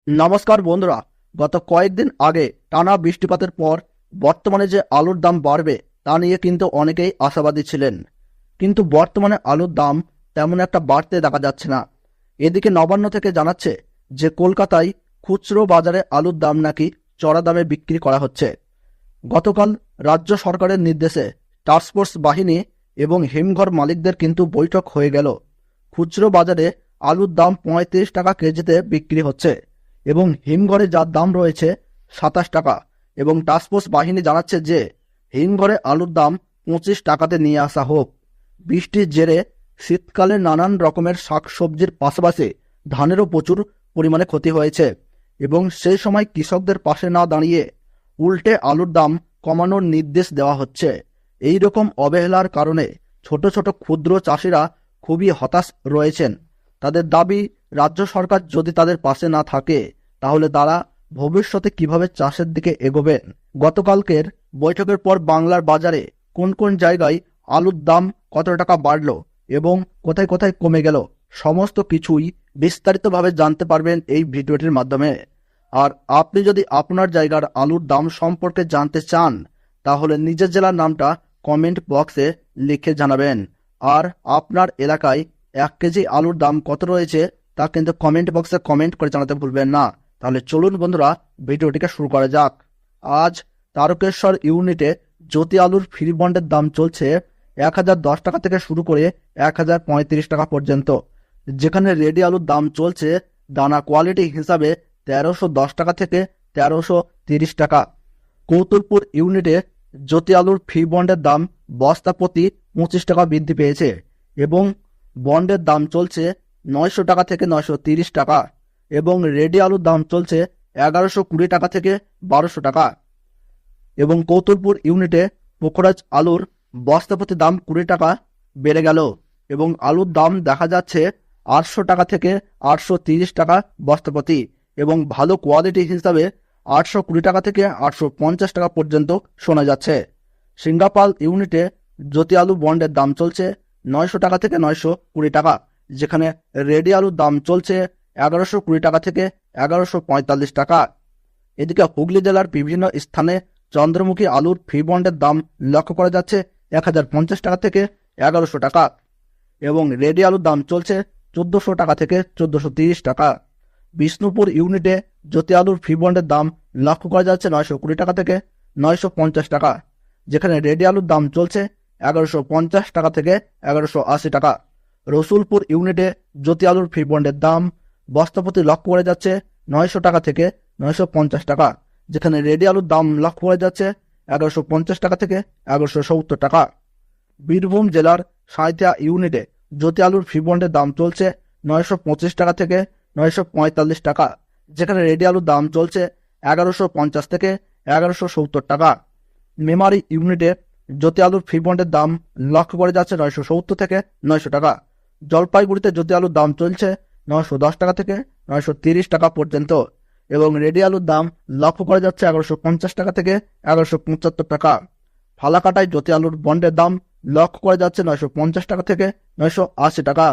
নমস্কার বন্ধুরা, গত কয়েকদিন আগে টানা বৃষ্টিপাতের পর বর্তমানে যে আলুর দাম বাড়বে তা নিয়ে কিন্তু অনেকেই আশাবাদী ছিলেন। কিন্তু বর্তমানে আলুর দাম তেমন একটা বাড়তে দেখা যাচ্ছে না। এদিকে নবান্ন থেকে জানাচ্ছে যে কলকাতায় খুচরো বাজারে আলুর দাম নাকি চড়া দামে বিক্রি করা হচ্ছে। গতকাল রাজ্য সরকারের নির্দেশে টাস্কফোর্স বাহিনী এবং হিমঘর মালিকদের কিন্তু বৈঠক হয়ে গেল। খুচরো বাজারে আলুর দাম ৩৫ টাকা কেজিতে বিক্রি হচ্ছে এবং হিমঘরে যার দাম রয়েছে ২৭ টাকা, এবং টাস্কফোর্স বাহিনী জানাচ্ছে যে হিমঘরে আলুর দাম ২৫ টাকাতে নিয়ে আসা হোক। বৃষ্টির জেরে শীতকালে নানান রকমের শাকসবজির পাশাপাশি ধানেরও প্রচুর পরিমাণে ক্ষতি হয়েছে এবং সেই সময় কৃষকদের পাশে না দাঁড়িয়ে উল্টে আলুর দাম কমানোর নির্দেশ দেওয়া হচ্ছে। এই রকম অবহেলার কারণে ছোট ছোট ক্ষুদ্র চাষিরা খুবই হতাশ রয়েছেন। তাদের দাবি, রাজ্য সরকার যদি তাদের পাশে না থাকে তাহলে তারা ভবিষ্যতে কিভাবে চাষের দিকে এগোবেন। গতকালকের বৈঠকের পর বাংলার বাজারে কোন কোন জায়গায় আলুর দাম কত টাকা বাড়ল এবং কোথায় কোথায় কমে গেল, সমস্ত কিছুই বিস্তারিতভাবে জানতে পারবেন এই ভিডিওটির মাধ্যমে। আর আপনি যদি আপনার জায়গার আলুর দাম সম্পর্কে জানতে চান তাহলে নিজের জেলার নামটা কমেন্ট বক্সে লিখে জানাবেন। আর আপনার এলাকায় ১ কেজি আলুর দাম কত রয়েছে তা কিন্তু কমেন্ট বক্সে কমেন্ট করে জানাতে ভুলবেন না। তাহলে চলুন বন্ধুরা, ভিডিওটিকে শুরু করা যাক। আজ তারকেশ্বর ইউনিটে জ্যোতি আলুর ফ্রি বন্ডের দাম চলছে ১০১০ টাকা থেকে শুরু করে ১০৩৫ টাকা পর্যন্ত, যেখানে রেডি আলুর দাম চলছে দানা কোয়ালিটি হিসাবে ১৩১০ টাকা থেকে ১৩৩০ টাকা। কৌতুলপুর ইউনিটে জ্যোতি আলুর ফ্রি বন্ডের দাম বস্তা প্রতি ২৫ টাকা বৃদ্ধি পেয়েছে এবং বন্ডের দাম চলছে ৯০০ টাকা থেকে ৯৩০ টাকা, এবং রেডি আলুর দাম চলছে ১১২০ টাকা থেকে ১২০০ টাকা। এবং কৌতুলপুর ইউনিটে পোখরাজ আলুর বস্তা প্রতি দাম ২০ টাকা বেড়ে গেল এবং আলুর দাম দেখা যাচ্ছে ৮০০ টাকা থেকে ৮৩০ টাকা বস্তা প্রতি, এবং ভালো কোয়ালিটি হিসাবে ৮২০ টাকা থেকে ৮৫০ টাকা পর্যন্ত শোনা যাচ্ছে। সিঙ্গাপাল ইউনিটে জ্যোতি আলু বন্ডের দাম চলছে ৯০০ টাকা থেকে ৯২০ টাকা, যেখানে রেডি আলুর দাম চলছে ১১২০ টাকা থেকে ১১৪৫ টাকা। এদিকে হুগলি জেলার বিভিন্ন স্থানে চন্দ্রমুখী আলুর ফ্রি বন্ডের দাম লক্ষ্য করা যাচ্ছে ১০৫০ টাকা থেকে ১১০০ টাকা, এবং রেডি আলুর দাম চলছে ১৪০০ টাকা থেকে ১৪৩০ টাকা। বিষ্ণুপুর ইউনিটে জ্যোতি আলুর ফ্রি বন্ডের দাম লক্ষ্য করা যাচ্ছে ৯২০ টাকা থেকে ৯৫০ টাকা, যেখানে রেডি আলুর দাম চলছে ১১৫০ টাকা থেকে ১১৮০ টাকা। রসুলপুর ইউনিটে জ্যোতি আলুর ফ্রি বন্ডের দাম বস্তা প্রতি লক্ষ্য করা যাচ্ছে ৯০০ টাকা থেকে ৯৫০ টাকা, যেখানে রেডি আলুর দাম লক্ষ্য করা যাচ্ছে ১১৫০ টাকা থেকে ১১৭০ টাকা। বীরভূম জেলার সাঁইথিয়া ইউনিটে জ্যোতি আলুর ফ্রি বন্ডের দাম চলছে ৯২৫ টাকা থেকে ৯৪৫ টাকা, যেখানে রেডি আলুর দাম চলছে ১১৫০ থেকে ১১৭০ টাকা। মেমারি ইউনিটে জ্যোতি আলুর ফ্রি বন্ডের দাম লক্ষ্য করা যাচ্ছে ৯৭০ থেকে ৯০০ টাকা। জলপাইগুড়িতে জ্যোতি আলুর দাম চলছে ৯১০ টাকা থেকে ৯৩০ টাকা পর্যন্ত, এবং রেডি আলুর দাম লক্ষ্য করা যাচ্ছে ১১৫০ টাকা থেকে ১১৭৫ টাকা। ফালাকাটায় জ্যোতি আলুর বন্ডের দাম লক্ষ্য করা যাচ্ছে ৯৫০ টাকা থেকে ৯৮০ টাকা।